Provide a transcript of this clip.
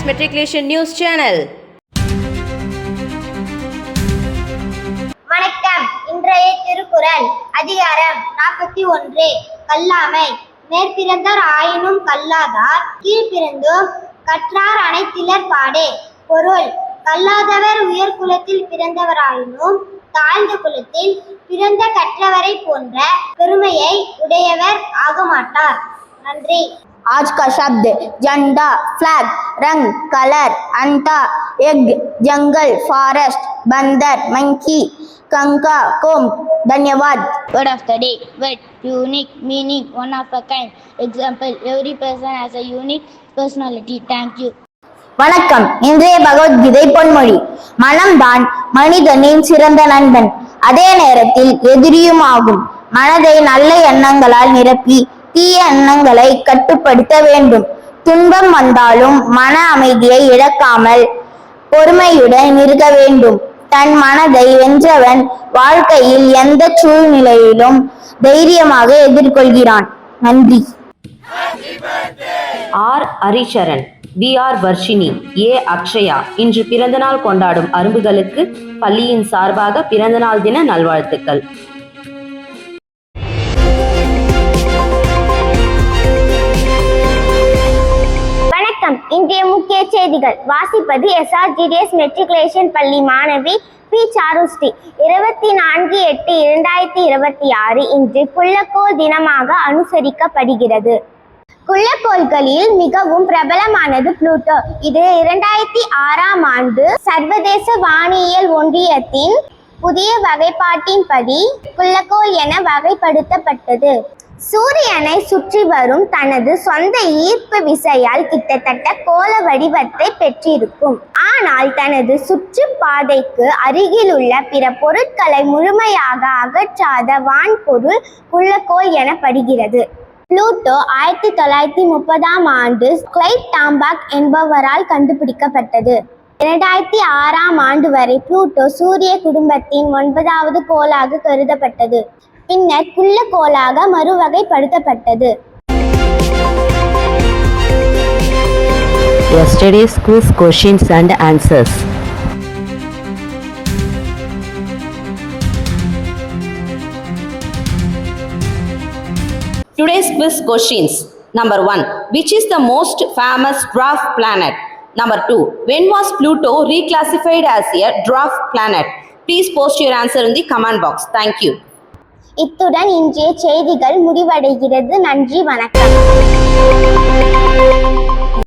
Matriculation News Channel. வணக்கம். இன்றைய திருக்குறள் அதிகாரம் 41 கல்லாமை. மேற்பிறந்தார் ஆயினும் கல்லாதார் கீழ்பிறந்தும் கற்றார் அனைத்திலர் பாடே. பொருள்: கல்லாதவர் உயர் குலத்தில் பிறந்தவராயினும் தாழ்ந்த குலத்தில் பிறந்த கற்றவரை போன்ற பெருமையை உடையவர் ஆகமாட்டார். நன்றி. आज का शब्द झंडा, फ्लैग, रंग, कलर, अंटा, एग, जंगल, फॉरेस्ट, बंदर, मंकी, कंका, कोम्ब. धन्यवाद. Word of the day: word, unique, meaning, one of a kind. Example: every person has a unique personality. Thank you. வணக்கம். இன்றைய பகவத்கீதை பொன்மொழி: மனம்தான் மனிதனின் சிறந்த நண்பன், அதே நேரத்தில் எதிரியும் ஆகும். மனதை நல்ல எண்ணங்களால் நிரப்பி தீய எண்ணங்களை கட்டுப்படுத்த வேண்டும். துன்பம் வந்தாலும் மன அமைதியை இழக்காமல் பொறுமையுடன் இருக்க வேண்டும். தன் மனதை வென்றவன் வாழ்க்கையில் எந்த சூழ்நிலையிலும் தைரியமாக எதிர்கொள்கிறான். நன்றி. R Haricharan, V R Varshini, A Akshaya இன்று பிறந்தநாள் கொண்டாடும் அரும்புகளுக்கு பள்ளியின் சார்பாக பிறந்தநாள் தின நல்வாழ்த்துக்கள். இன்றைய முக்கிய செய்திகள் வாசிப்பது SRGDS மெட்ரிகுலேஷன் பள்ளி மாணவி பி சாருஸ்ரீ. 24/8/2026 இன்று குள்ளக்கோள் தினமாக அனுசரிக்கப்படுகிறது. குள்ளக்கோள்களில் மிகவும் பிரபலமானது புளூட்டோ. இது 2006ஆம் ஆண்டு சர்வதேச வானியல் ஒன்றியத்தின் புதிய வகைப்பாட்டின்படி குள்ளக்கோள் என வகைப்படுத்தப்பட்டது. சூரியனை சுற்றி வரும் தனது சொந்த ஈர்ப்பு விசையால் கிட்டத்தட்ட கோள வடிவத்தை பெற்றிருக்கும். ஆனால் தனது சுற்றுப்பாதைக்கு அருகிலுள்ள பிற பொருட்களை முழுமையாக அகற்றாத வான்பொருள் குள்ளக்கோள் எனப்படுகிறது. புளூட்டோ 1930ஆம் ஆண்டு கிளைட் டாம்பாக் என்பவரால் கண்டுபிடிக்கப்பட்டது. 2006ஆம் ஆண்டு வரை புளூட்டோ சூரிய குடும்பத்தின் 9வது கோளாக கருதப்பட்டது. பின்னர் குள்ளக்கோளாக மறுவகைப்படுத்தப்பட்டது. Yesterday's quiz questions and answers. Today's quiz questions. Number 1. Which is the most famous dwarf planet? Number 2. When was Pluto reclassified as a dwarf planet? Please post your answer in the comment box. Thank you. இத்துடன் இன்றைய செய்திகள் முடிவடைகிறது. நன்றி, வணக்கம்.